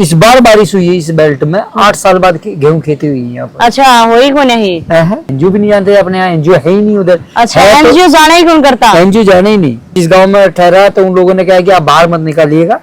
इस बार बारिश हुई है इस बेल्ट में, 8 साल बाद गेहूं खेती हुई है यहाँ पर। अच्छा, हो ही को नहीं एनजीओ भी नहीं जानते अपने यहाँ, एनजीओ है ही नहीं उधर। अच्छा, एनजीओ जाना ही कौन करता? एनजीओ जाना ही नहीं। इस गांव में ठहरा तो उन लोगों ने कहा कि आप बाहर मत निकालिएगा,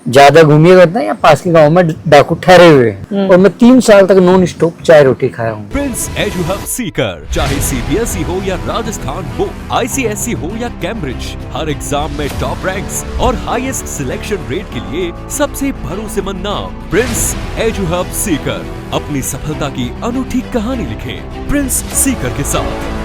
ज्यादा घूमिएगा इतना, या पास के गांव में डाकू ठहरे हुए हैं। और मैं 3 साल तक नॉन स्टॉप चाय रोटी खाया हूँ। प्रिंस एजू हब सीकर, चाहे सीबीएसई हो या राजस्थान हो, आईसीएसई हो या कैम्ब्रिज, हर एग्जाम में टॉप रैंक्स और हाईएस्ट सिलेक्शन रेट के लिए सबसे भरोसेमंद नाम प्रिंस एजू हब सीकर। अपनी सफलता की अनूठी कहानी लिखें प्रिंस सीकर के साथ।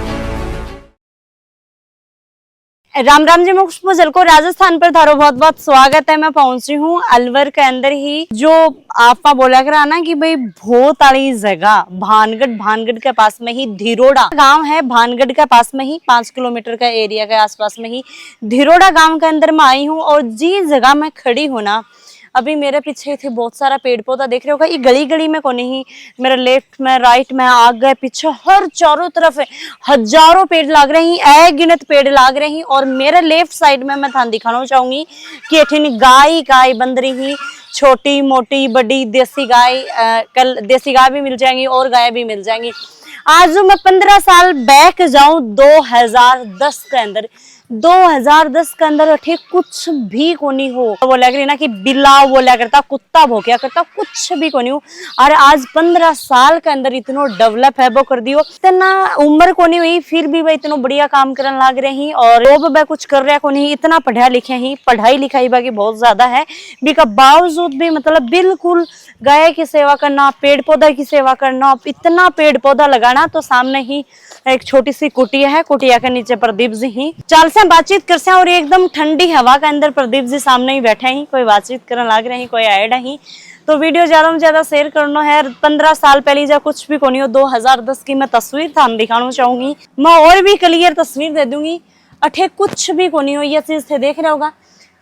राम राम जी, मैं खुशबू जलको राजस्थान पर थारो बहुत बहुत स्वागत है। मैं पहुंची हूँ अलवर के अंदर ही, जो आपका बोला करा ना कि भाई बहुत आड़ी जगह, भानगढ़ के पास में ही धिरोड़ा गांव है। भानगढ़ के पास में ही 5 किलोमीटर का एरिया के आसपास में ही धिरोड़ा गांव के अंदर मैं आई हूँ। और जिस जगह मैं खड़ी हूँ ना, अभी मेरे पीछे थे बहुत सारा पेड़ पौधा देख रहे होगा। ये गली में कोने ही, मेरे लेफ्ट में, राइट में, आगे पीछे हर चारों तरफ हजारों पेड़ लाग रहे हैं, अगिनत पेड़ लाग रहे हैं। और मेरे लेफ्ट साइड में मैं थान दिखाना चाहूंगी कि एठिन गाय बंद रही, छोटी मोटी बड़ी देसी गाय, कल देसी गाय भी मिल जाएंगी और गाय भी मिल जाएंगी। आज जो मैं 15 साल बैक जाऊं 2010 के अंदर, 2010 के अंदर अठे कुछ भी कोनी हो, वो लग रही ना कि बिल्ला बोला करता, कुत्ता भौंकिया करता, कुछ भी कोनी हो। और आज 15 साल के अंदर इतना डेवलप है वो कर दियो। इतना उम्र कोनी हुई फिर भी वह इतना बढ़िया काम करने लग रही। और वो वह कुछ कर रहा कोनी, इतना पढ़ा लिखे ही, पढ़ाई लिखाई बाकी बहुत ज्यादा है, बिका बावजूद भी मतलब बिल्कुल गाय की सेवा करना, पेड़ पौधा की सेवा करना, इतना पेड़ पौधा लगाना। तो सामने ही एक छोटी सी कुटिया है, कुटिया के नीचे प्रदीप जी ही चाल से बातचीत कर से। और एकदम ठंडी हवा के अंदर प्रदीप जी सामने ही बैठे ही, कोई बातचीत करने लग रहे, कोई ऐड ही। तो वीडियो ज्यादा से ज्यादा शेयर करना है। 15 साल पहले जा कुछ भी कोनी हो, 2010 की मैं तस्वीर था दिखाना चाहूंगी। मैं और भी क्लियर तस्वीर दे दूंगी। अठे कुछ भी कोनी हो, ये चीज थे देख रहे होगा।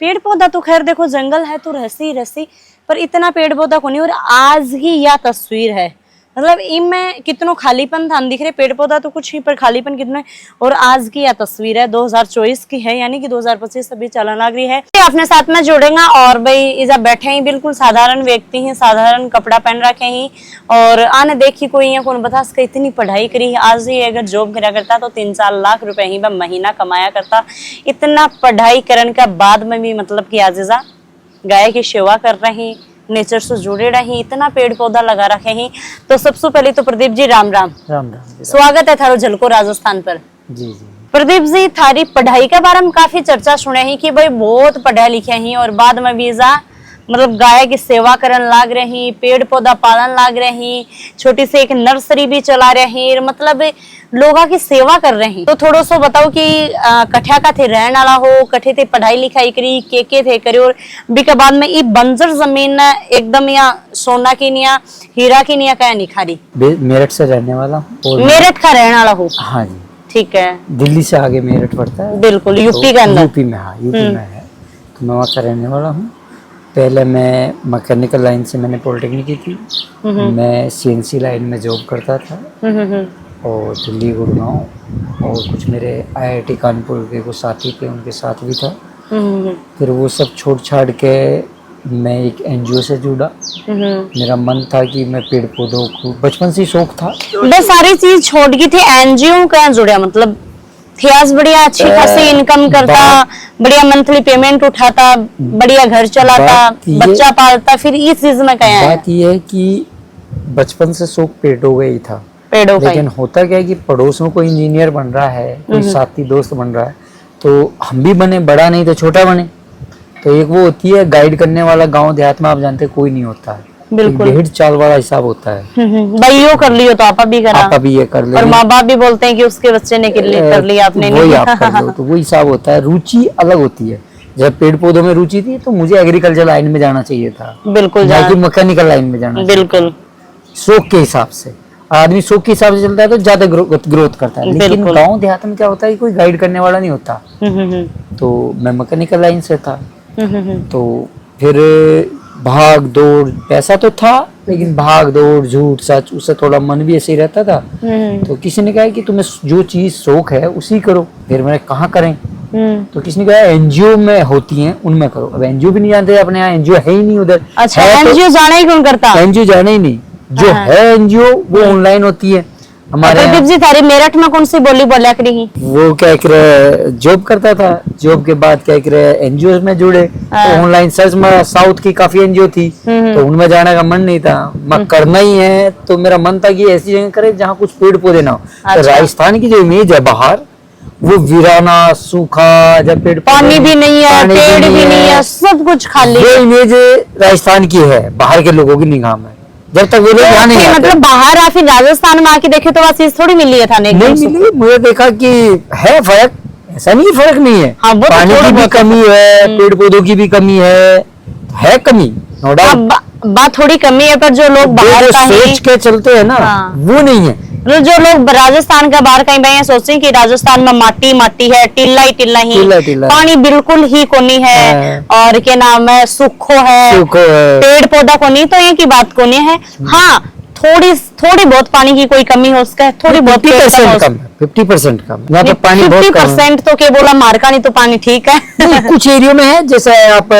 पेड़ पौधा तो खैर देखो, जंगल है तो रहसी, पर इतना पेड़ पौधा कोनी। और आज ही यह तस्वीर है, मतलब इनमें कितनो खालीपन था दिख रहे, पेड़ पौधा तो कुछ ही पर खालीपन कितना है। और आज की यह तस्वीर है 2024 की है, यानी कि 2025 अभी चलन लग रही है। अपने साथ में जोड़ेगा। और भाई इधर बैठे ही बिल्कुल साधारण व्यक्ति हैं, साधारण कपड़ा पहन रखे ही। और आने देखी कोई यहाँ कौन बता सके इतनी पढ़ाई करी। आज ही अगर जॉब करा करता तो 3-4 लाख रुपए ही महीना कमाया करता। इतना पढ़ाई करने के बाद में भी मतलब कि आज गाय की सेवा कर रही, नेचर से जुड़े रही, इतना पेड़ पौधा लगा रखे हैं। तो सबसे पहले तो प्रदीप जी राम राम। स्वागत है थारो झलको राजस्थान पर। जी। प्रदीप जी, थारी पढ़ाई के बारे में काफी चर्चा सुने ही कि भाई बहुत पढ़े लिखे ही, और बाद में भी मतलब गाय की सेवा करने लाग रही, पेड़ पौधा पालन लाग रही, छोटी सी एक नर्सरी भी चला रही, मतलब लोगों की सेवा कर रही। तो थोड़ा सा बताओ कि कठिया का थे रहने वाला हो, कठे थे पढ़ाई लिखाई करी, के थे करे, और बीके बाद में ये बंजर जमीन एकदम या सोना की निया, हीरा की निया क्या निखारी। मेरठ से रहने वाला हूँ। मेरठ का रहने वाला हूँ? हाँ जी, ठीक है। दिल्ली से आगे मेरठ पड़ता है, बिल्कुल यूपी के अंदर। यूपी में, हाँ यूपी में है। तो मैं वहाँ का रहने वाला हूँ। पहले मैं मैकेनिकल लाइन से मैंने पॉलिटेक्निक की थी। मैं सीएनसी लाइन में जॉब करता था, और दिल्ली, गुड़गांव, और कुछ मेरे आईआईटी कानपुर के कुछ साथी थे, उनके साथ भी था। फिर वो सब छोड़ छाड़ के मैं एक एनजीओ से जुड़ा। मेरा मन था कि मैं पेड़ पौधों को, बचपन से शौक था। बस सारी चीज छोड़ की थी, एनजीओ कहाँ जुड़ा? मतलब थियास बढ़िया अच्छी खासी इनकम करता, बढ़िया मंथली पेमेंट उठाता, बढ़िया घर चलाता, बच्चा पालता, फिर इस चीज में क्या है? बात ये है कि बचपन से शौक पेड़ों का ही था। लेकिन होता क्या है कि पड़ोस में कोई इंजीनियर बन रहा है, कोई साथी दोस्त बन रहा है, तो हम भी बने, बड़ा नहीं तो छोटा बने। तो एक वो होती है गाइड करने वाला, गांव देहात में आप जानते कोई नहीं होता है, बिल्कुल भेड़ चाल वाला हिसाब होता है। भाई यो कर लियो तो आपा भी करा, आपा भी ये कर ले, और माँ बाप भी बोलते हैं कि उसके बच्चे ने कर लिया, आपने नहीं, वही आप कर लो। तो वो हिसाब होता है, रुचि अलग होती है। जब पेड़ पौधों में रुचि थी तो मुझे एग्रीकल्चर लाइन में जाना चाहिए था, बिल्कुल, जाके मैकेनिकल लाइन में जाना, बिल्कुल शौक के हिसाब से। आदमी शौक के हिसाब से चलता है तो ज्यादा ग्रोथ करता है। लेकिन गाँव देहात में क्या होता है, कोई गाइड करने वाला नहीं होता। तो मैं मैकेनिकल लाइन से था, तो फिर भाग दौड़, पैसा तो था लेकिन भाग दौड़, झूठ सच, उससे थोड़ा मन भी ऐसे ही रहता था। तो किसी ने कहा कि तुम्हें जो चीज शौक है उसी करो। फिर मैंने कहाँ करें, तो किसने कहा एनजीओ में होती हैं उनमें करो। अब एनजीओ भी नहीं जानते, अपने यहाँ एनजीओ है ही नहीं उधर। अच्छा, है तो एनजीओ जाना ही कौन करता? एनजीओ जाना ही नहीं, जो है एनजीओ वो ऑनलाइन होती है हमारे यहाँ। प्रदीप जी थारी मेरठ में कौन सी बोली बोलिया करी? वो क्या कह रहे जॉब करता था, जॉब के बाद क्या कह रहे एनजीओ में जुड़े, तो ऑनलाइन सर्च में साउथ की काफी एनजीओ थी, तो उनमें जाने का मन नहीं था, मैं करना ही है। तो मेरा मन था कि ऐसी जगह करे जहाँ कुछ पेड़ पौधे ना हो। तो राजस्थान की जो इमेज है बाहर, वो वीराना सूखा, जब पेड़ पानी भी नहीं है, पेड़ भी नहीं है, सब कुछ खाली। ये इमेज राजस्थान की है बाहर के लोगों की निगाह में, जब तक वो लोग यहाँ नहीं आते। मतलब बाहर या फिर राजस्थान में आके देखे तो वह चीज थोड़ी मिली है थाने नहीं मिली। मुझे देखा कि है फर्क, ऐसा नहीं फर्क नहीं है। हाँ, वो तो पानी की भी कमी है, पेड़ पौधों की भी कमी है कमी, नो डाउट। बात थोड़ी कमी है, पर जो लोग बाहर का सोच के चलते हैं ना, वो नहीं है। जो लोग राजस्थान का बाहर कहीं भाई सोचते हैं कि राजस्थान में माटी माटी है, टिल्ला ही पानी बिल्कुल ही कोनी है, और क्या नाम है सूखो है, पेड़ पौधा कोनी, तो ये की बात कोनी है। हाँ, थोड़ी बहुत पानी की कोई कमी हो सकता है, थोड़ी बहुत 50% कम। यहाँ तो पानी बहुत कम है। 50% तो क्या बोला मारका, नहीं तो पानी ठीक है। कुछ एरियो में है, जैसे आप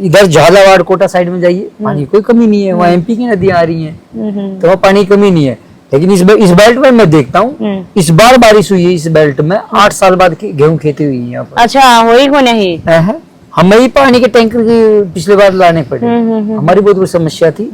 इधर झालावाड़ कोटा साइड में जाइए, पानी कोई कमी नहीं है, वहाँ एमपी की नदियां आ रही हैं, तो वहाँ पानी की कमी नहीं है। लेकिन इस बेल्ट में मैं देखता हूँ, इस बार बारिश हुई है इस बेल्ट में, 8 साल बाद गेहूं खेती हुई है यहाँ पर। अच्छा, होई को नहीं? हमें ही पानी के टैंकर की पिछले बार लाने पड़े, हमारी बहुत बड़ी समस्या थी।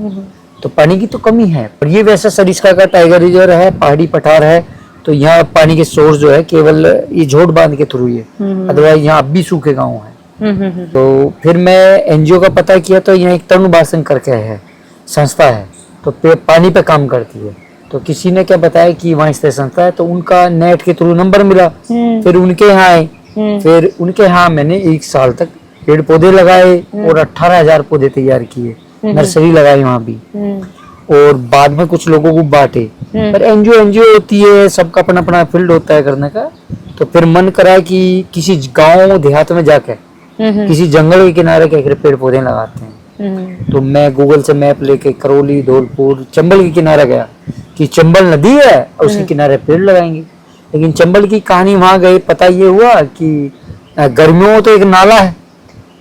तो पानी की तो कमी है, पर ये वैसा सरिस्का का टाइगर रिजर्व है, पहाड़ी पठार है, तो यहाँ पानी के सोर्स जो है केवल ये झोड़ बांध के थ्रू ही है, अदरवाइज यहाँ अब भी सूखे गाँव है। तो फिर मैं एनजीओ का पता किया, तो यहाँ एक तरुण बासन करके है संस्था है, तो पानी पे काम करती है। तो किसी ने क्या बताया कि वहाँ इस तरह संस्था है, तो उनका नेट के थ्रू नंबर मिला, फिर उनके यहाँ आए, फिर उनके यहाँ मैंने 1 साल तक पेड़ पौधे लगाए और 18,000 पौधे तैयार किए, नर्सरी लगाई वहाँ भी, और बाद में कुछ लोगों को बांटे। पर एनजीओ होती है, सबका अपना अपना फील्ड होता है करने का। तो फिर मन करा कि किसी गाँव देहात में जाकर किसी जंगल के किनारे क्या पेड़ पौधे लगाते हैं। तो मैं गूगल से मैप लेके करौली, धौलपुर, चंबल के किनारे गया कि चंबल नदी है और उसके किनारे पेड़ लगाएंगे। लेकिन चंबल की कहानी वहां गए, पता ये हुआ कि गर्मियों में तो एक नाला है,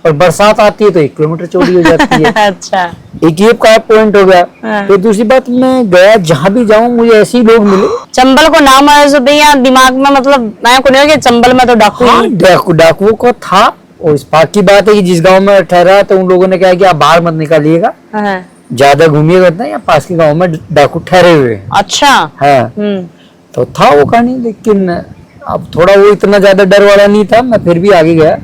और बरसात आती है तो 1 किलोमीटर चौड़ी हो जाती है। अच्छा, एक ये का पॉइंट हो गया। तो दूसरी बात, मैं गया जहां भी जाऊं मुझे ऐसे ही लोग मिले। चंबल को नाम आया जो भैया दिमाग में, मतलब मैं को नहीं, चंबल में तो डाकू डाकुओं को था। और इस बात की बात है कि जिस गांव में ठहरा, तो उन लोगों ने कहा कि आप बाहर मत निकालिएगा, ज्यादा घूमिएगा ना, या पास के गांव में डाकू ठहरे हुए हैं। अच्छा, हाँ। तो था वो कहानी, लेकिन अब थोड़ा वो इतना ज्यादा डर वाला नहीं था, मैं फिर भी आगे गया।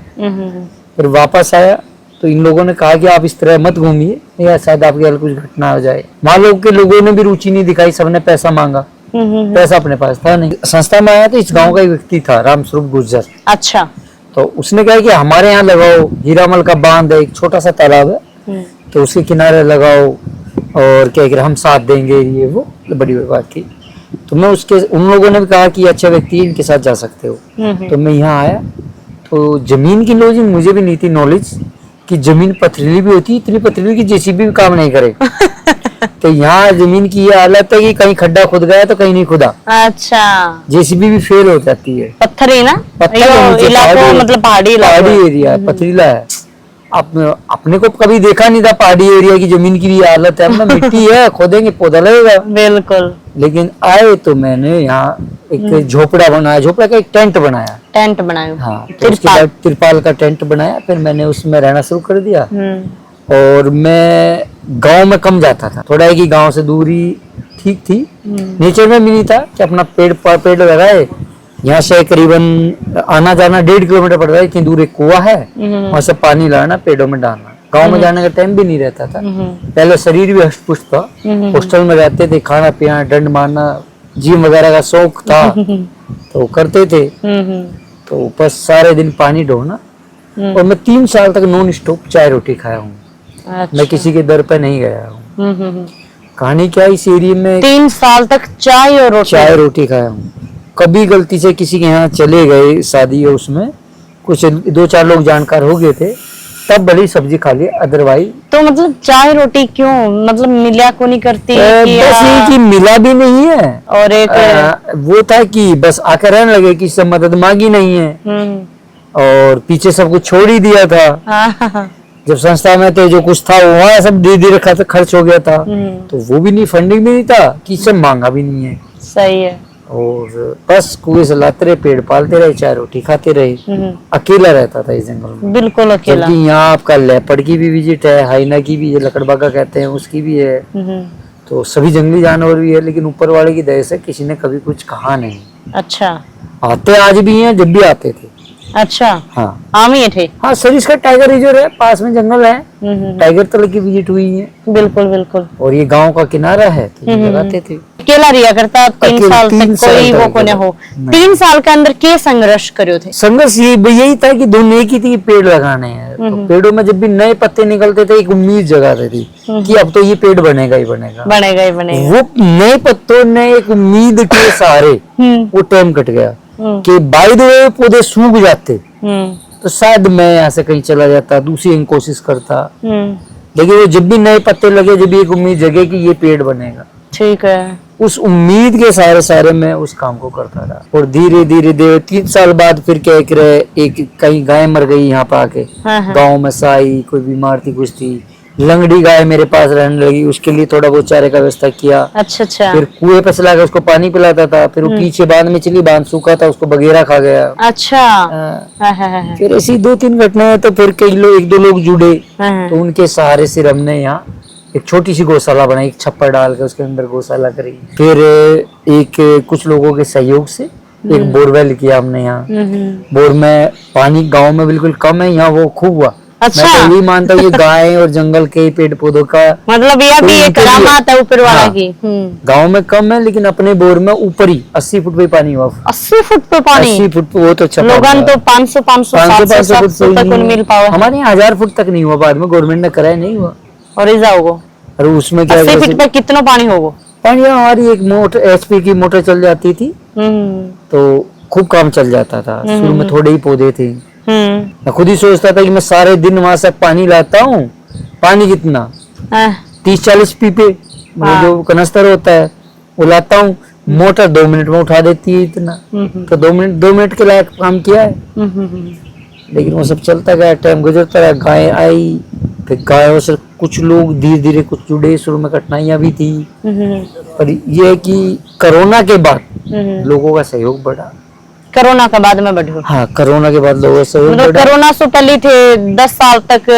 फिर वापस आया तो इन लोगों ने कहा कि आप इस तरह मत घूमिए, या शायद आपके यहाँ कुछ घटना हो जाए। वहां लोगों ने भी रुचि नहीं दिखाई, सबने पैसा मांगा, पैसा अपने पास था नहीं। संस्था में आया तो इस गाँव का एक व्यक्ति था, रामस्वरूप गुर्जर। अच्छा, तो उसने कहा कि हमारे यहाँ लगाओ, हीरामल का बांध है, एक छोटा सा तालाब है, तो उसके किनारे लगाओ, और क्या कह रहे हम साथ देंगे, ये वो बड़ी बात की। तो मैं उन लोगों ने भी कहा कि अच्छा व्यक्ति है, इनके साथ जा सकते हो। तो मैं यहाँ आया, तो जमीन की नॉलेज मुझे भी नहीं थी, नॉलेज कि जमीन पथरीली भी होती है, इतनी पथरीली कि जेसीबी भी काम नहीं करे। तो यहाँ जमीन की ये हालत है कि कहीं खड्डा खुद गया तो कहीं नहीं खुदा। अच्छा, जेसीबी भी फेल हो जाती है। पत्थर है ना, पत्थर इलाकों, मतलब पहाड़ी एरिया पथरीला है। अपने को कभी देखा नहीं था पहाड़ी एरिया की जमीन की भी हालत है, अपना मिट्टी है, खोदेंगे पौधा लगेगा। बिल्कुल। लेकिन आए तो मैंने यहाँ एक झोपड़ा बनाया, झोपड़ा का एक टेंट बनाया। हाँ, तो उसके बाद तिरपाल का टेंट बनाया, फिर मैंने उसमें रहना शुरू कर दिया। और मैं गांव में कम जाता था, थोड़ा है कि गांव से दूरी ठीक थी, नेचर में भी नहीं था कि अपना पेड़ लगाए। यहाँ से करीबन आना जाना 1.5 किलोमीटर पड़ता है, इतनी दूर एक कुआं है, वहां से पानी लाना, पेड़ों में डालना। गांव में जाने का टाइम भी नहीं रहता था। पहले शरीर भी हष्ट पुष्ट था, हॉस्टल में रहते थे, खाना पीना, डंड मारना, जिम वगैरह का शौक था, तो करते थे। तो बस सारे दिन पानी ढोना, और मैं 3 साल तक नॉन स्टॉप चाय रोटी खाया हूँ। अच्छा। मैं किसी के दर पे नहीं गया हूँ। कहानी क्या, इस एरिया में 3 साल तक चाय रोटी खाया हूँ। कभी गलती से किसी के यहाँ चले गए शादी, और उसमें कुछ 2-4 लोग जानकार हो गए थे, तब बड़ी सब्जी खा ली, अदरवाइज। तो मतलब चाय रोटी क्यों, मतलब मिला को नहीं करती? बस ये कि मिला भी नहीं है, और एक वो था कि बस आकर रहने लगे, किसी से मदद मांगी नहीं है। और पीछे सब कुछ छोड़ ही दिया था। हाँ। जब संस्था में थे जो कुछ था वहाँ सब धीरे धीरे खर्च हो गया था, तो वो भी नहीं, फंडिंग भी नहीं था, किसी से मांगा भी नहीं है। सही है। और बस कुएं से लाते रहे, पेड़ पालते रहे, चाय रोटी खाते रहे। अकेला रहता था इस जंगल में, बिल्कुल अकेला। जबकि यहाँ आपका लेपर्ड की भी विजिट है, हाइना की भी है, लकड़बागा कहते हैं उसकी भी है, तो सभी जंगली जानवर भी है। लेकिन ऊपर वाले की दया से किसी ने कभी कुछ कहा नहीं। अच्छा। आते आज भी हैं, जब भी आते थे। अच्छा। हाँ आम ही थे। हाँ, सरिस्का टाइगर रिजर्व है, पास में जंगल है, टाइगर तल की विजिट हुई है। बिल्कुल बिल्कुल। और ये गांव का किनारा है, तो ये लगाते थे। अकेला रिया करता 3 साल तक, कोई वो को न हो। 3 साल के अंदर के संघर्ष करो थे? संघर्ष यही था कि दोनों एक ही थी, पेड़ लगाने हैं। तो पेड़ों में जब भी नए पत्ते निकलते थे, एक उम्मीद जगाते थी कि अब तो ये पेड़ बनेगा ही बनेगा, बनेगा ही बनेगा। वो नए पत्तों ने एक उम्मीद के सहारे वो टाइम कट गया कि बाय द वे पौधे सूख जाते, तो शायद मैं यहाँ से कहीं चला जाता, दूसरी कोशिश करता। लेकिन वो जब भी नए पत्ते लगे, जब भी एक उम्मीद जगे कि ये पेड़ बनेगा, ठीक है, उस उम्मीद के सारे मैं उस काम को करता रहा। और धीरे धीरे 3 साल बाद फिर क्या एक कहीं गाय मर गई यहाँ पे आके, गाँव में साई, कोई बीमार थी, कुछ थी, लंगड़ी गाय मेरे पास रहने लगी, उसके लिए थोड़ा बहुत चारे का व्यवस्था किया। अच्छा अच्छा। फिर कुएं पे चला गया, उसको पानी पिलाता था। फिर वो पीछे बांध में चली, बांध सूखा था, उसको बगेरा खा गया। अच्छा। फिर ऐसी 2-3 घटनाएं, तो फिर कई लोग, 1-2 लोग जुड़े, तो उनके सहारे से हमने यहाँ एक छोटी सी गौशाला बनाई, एक छप्पर डाल के उसके अंदर गौशाला करी। फिर कुछ लोगों के सहयोग से एक बोरवेल किया हमने यहाँ। बोर में पानी गांव में बिल्कुल कम है, यहाँ वो खूब हुआ। अच्छा। मैं तो यही मानता हूँ ये गाय और जंगल के पेड़ पौधों का मतलब यह भी एक करामात है ऊपर वाला की। गांव में कम है, लेकिन अपने बोर में ऊपर ही 80 फुट पे पानी हुआ। 80 फुट पे पानी? 80 फुट पे, वो तो अच्छा। लोगन तो 500 फुट तक मिल पाओ। हमारे यहाँ 1000 फुट तक नहीं हुआ, बाद में गवर्नमेंट ने कराया, नहीं हुआ। और इजा होगो, और उसमें क्या 80 फीट पे कितना पानी होगो? पानी हमारी एक मोटर, एचपी की मोटर चल जाती थी, तो खूब काम चल जाता था। शुरू में थोड़े ही पौधे थे। मैं खुद ही सोचता था कि मैं सारे दिन वहां से पानी लाता हूँ। पानी कितना, 30-40 पीपे, मतलब जो कनस्तर होता है वो लाता हूँ। मोटर 2 मिनट में उठा देती है इतना, तो 2 मिनट के लायक काम किया है। लेकिन वो सब चलता गया, टाइम गुजरता रहा। गाय आई, फिर गायों से कुछ लोग धीरे धीरे कुछ जुड़े। शुरू में कठिनाइयां भी थी, पर ये है कि कोरोना के बाद लोगों का सहयोग बढ़ा। कोरोना के बाद में बढ़ो? हाँ, कोरोना के बाद लोगों का सहयोग मतलब बढ़ा। कोरोना से पहले थे 10 साल तक,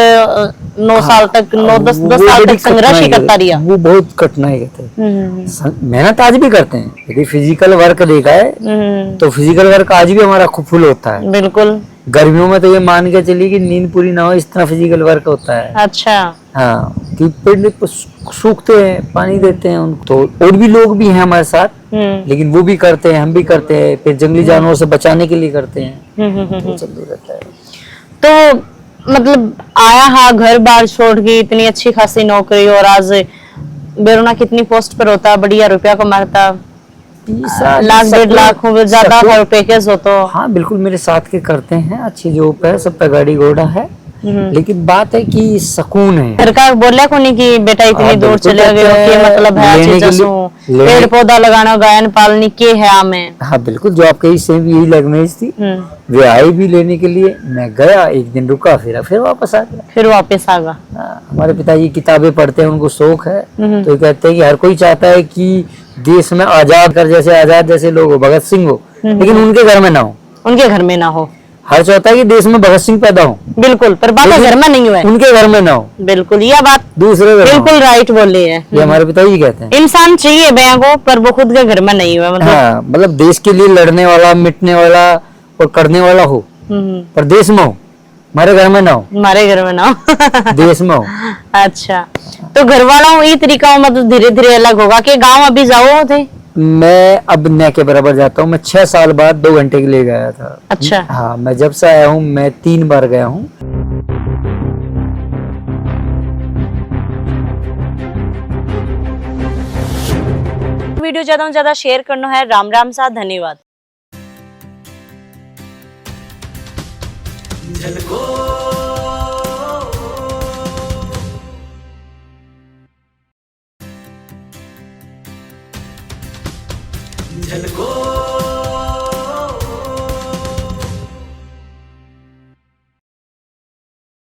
9 साल तक, 10 साल तक संघर्ष ही करता रहा। वो बहुत कठिनाई करते हैं। मेहनत आज भी करते हैं। यदि फिजिकल वर्क देखा है तो फिजिकल वर्क आज भी हमारा खूब फुल होता है। बिल्कुल। गर्मियों में तो ये मान के चलिए कि नींद पूरी ना हो, इस तरह फिजिकल वर्क होता है। अच्छा। हाँ, कि पेड़ सूखते हैं, पानी देते हैं उनको। तो और भी लोग भी हैं हमारे साथ, लेकिन वो भी करते हैं, हम भी करते हैं। फिर जंगली जानवरों से बचाने के लिए करते हैं, तो चलते रहता है। तो मतलब आया हाँ, घर बार छोड़ के, इतनी अच्छी खासी नौकरी, और आज बेरोना कितनी पोस्ट पर होता, बढ़िया रुपया कमाता, 1 लाख 1.5 लाख हो ज्यादा पैकेज हो तो। हाँ बिल्कुल, मेरे साथ के करते हैं, अच्छी जॉब है, सब पे गाड़ी घोड़ा है। लेकिन बात है कि सुकून है। सरकार बोले को नहीं कि बेटा इतनी दूर चले गए, क्या मतलब है? पेड़ पौधा लगाना, गायन पालनी के है हमें। हाँ बिल्कुल, जो आप कही सेम यही लैंग्वेज थी। वे आई भी लेने के लिए, मैं गया, एक दिन रुका, फिर वापस आ गया। हमारे पिताजी किताबें पढ़ते हैं, उनको शौक है, तो कहते हैं कि हर कोई चाहता है कि देश में आजाद जैसे लोग हो, भगत सिंह हो, लेकिन उनके घर में ना हो। उनके घर में ना हो। हर चाहता है कि देश में भगत सिंह पैदा हो। बिल्कुल, पर बात घर में नहीं हुआ, उनके घर में ना हो। बिल्कुल, यह बात दूसरे घर बिल्कुल राइट बोले है। ये हमारे पिताजी कहते हैं। इंसान चाहिए बैंक को, पर वो खुद के घर में नहीं हुआ। मतलब देश के लिए लड़ने वाला, मिटने वाला और करने वाला हो, पर देश में हो। हमारे घर में ना हो। हमारे घर में ना हो। देश में हो। अच्छा, तो घर वालों ये तरीका मतलब धीरे धीरे अलग होगा कि गाँव अभी जाओ थे? मैं अब न के बराबर जाता हूँ। मैं 6 साल बाद 2 घंटे के लिए गया था। अच्छा। हाँ, मैं जब से आया हूँ मैं 3 बार गया हूँ। वीडियो ज्यादा से ज्यादा शेयर करना है। राम राम सा, धन्यवाद। झलको